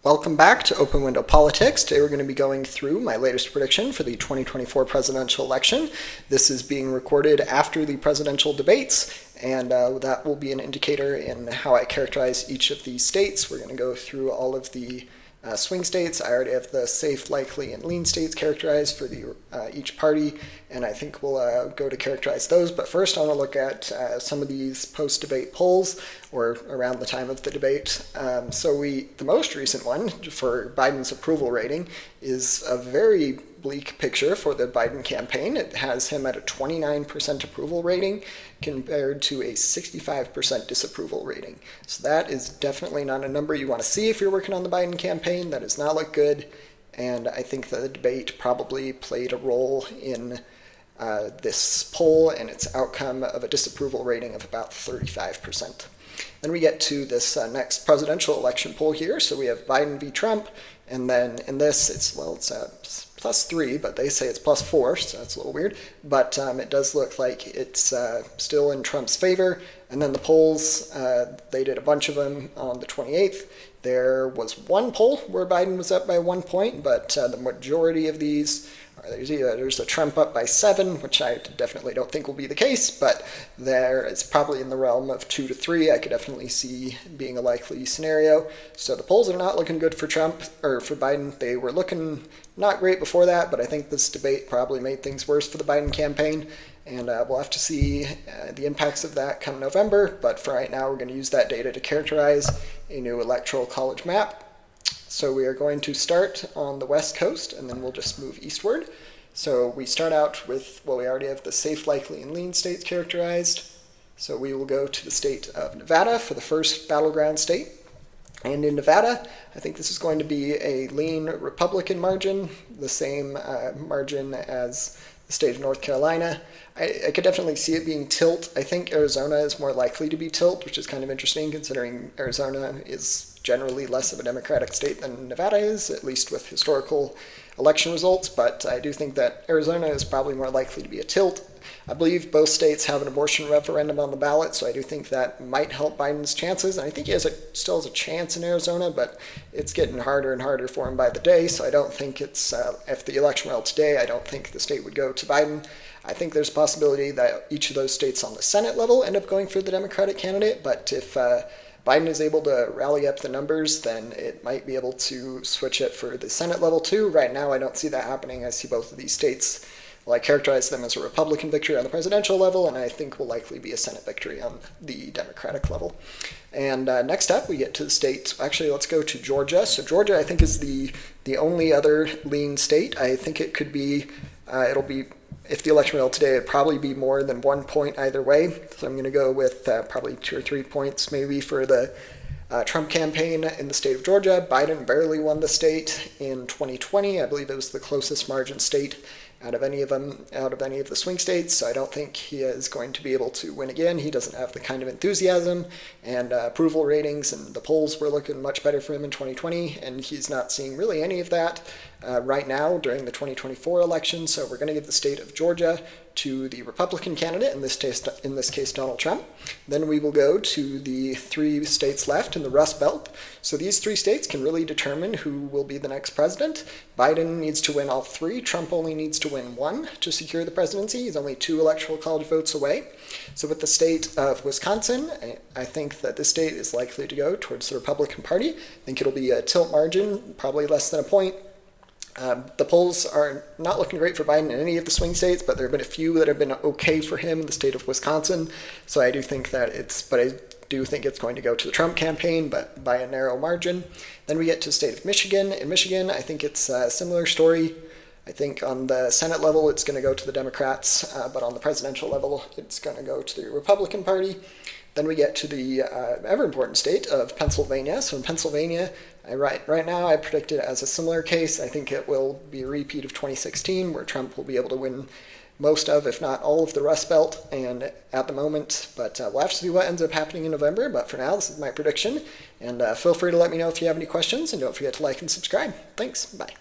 Welcome back to Open Window Politics. Today we're going to be going through my latest prediction for the 2024 presidential election. This is being recorded after the presidential debates, and that will be an indicator in how I characterize each of these states. We're going to go through all of the swing states. I already have the safe, likely, and lean states characterized for each party, and I think we'll go to characterize those. But first I want to look at some of these post-debate polls, or around the time of the debate. The most recent one for Biden's approval rating is a very bleak picture for the Biden campaign. It has him at a 29% approval rating compared to a 65% disapproval rating. So that is definitely not a number you want to see if you're working on the Biden campaign. That does not look good. And I think that the debate probably played a role in this poll and its outcome of a disapproval rating of about 35%. Then we get to this next presidential election poll here. So we have Biden v. Trump, and then in this, it's +3, but they say it's +4, so that's a little weird. But it does look like it's still in Trump's favor. And then the polls, they did a bunch of them on the 28th. There was one poll where Biden was up by 1 point, but the majority of these, there's a Trump up by 7, which I definitely don't think will be the case, but there it's probably in the realm of 2 to 3. I could definitely see being a likely scenario. So the polls are not looking good for Trump, or for Biden. They were looking not great before that, but I think this debate probably made things worse for the Biden campaign, and we'll have to see the impacts of that come November. But for right now, we're going to use that data to characterize a new electoral college map. So we are going to start on the West Coast, and then we'll just move eastward. So we start out with, we already have the safe, likely, and lean states characterized. So we will go to the state of Nevada for the first battleground state. And in Nevada, I think this is going to be a lean Republican margin, the same margin as the state of North Carolina. I could definitely see it being tilt. I think Arizona is more likely to be tilt, which is kind of interesting considering Arizona is generally less of a Democratic state than Nevada is, at least with historical election results. But I do think that Arizona is probably more likely to be a tilt. I believe both states have an abortion referendum on the ballot, so I do think that might help Biden's chances. And I think he still has a chance in Arizona, but it's getting harder and harder for him by the day. So I don't think it's, if the election were held today, I don't think the state would go to Biden. I think there's a possibility that each of those states on the Senate level end up going for the Democratic candidate, but if Biden is able to rally up the numbers, then it might be able to switch it for the Senate level too. Right now, I don't see that happening. I see both of these states, I characterize them as a Republican victory on the presidential level, and I think will likely be a Senate victory on the Democratic level. And next up, we get to the state. Actually, let's go to Georgia. So Georgia, I think, is the only other lean state. I think it could be, it'll be, if the election were held today, it'd probably be more than 1 point either way. So I'm going to go with probably 2 or 3 points maybe for the Trump campaign in the state of Georgia. Biden barely won the state in 2020. I believe it was the closest margin state out of any of the swing states, so I don't think he is going to be able to win again. He doesn't have the kind of enthusiasm and approval ratings, and the polls were looking much better for him in 2020, and he's not seeing really any of that right now during the 2024 election. So we're going to give the state of Georgia to the Republican candidate, in this case Donald Trump. Then we will go to the 3 states left in the Rust Belt. So these 3 states can really determine who will be the next president. Biden needs to win all 3. Trump only needs to win 1 to secure the presidency. He's only 2 electoral college votes away. So with the state of Wisconsin, I think that this state is likely to go towards the Republican Party. I think it'll be a tilt margin, probably less than a point. The polls are not looking great for Biden in any of the swing states, but there have been a few that have been okay for him in the state of Wisconsin. So I do think that it's going to go to the Trump campaign, but by a narrow margin. Then we get to the state of Michigan. In Michigan, I think it's a similar story. I think on the Senate level, it's going to go to the Democrats, but on the presidential level, it's going to go to the Republican Party. Then we get to the ever-important state of Pennsylvania. So in Pennsylvania, right now I predict it as a similar case. I think it will be a repeat of 2016, where Trump will be able to win most of, if not all of, the Rust Belt and at the moment. But we'll have to see what ends up happening in November. But for now, this is my prediction. And feel free to let me know if you have any questions. And don't forget to like and subscribe. Thanks. Bye.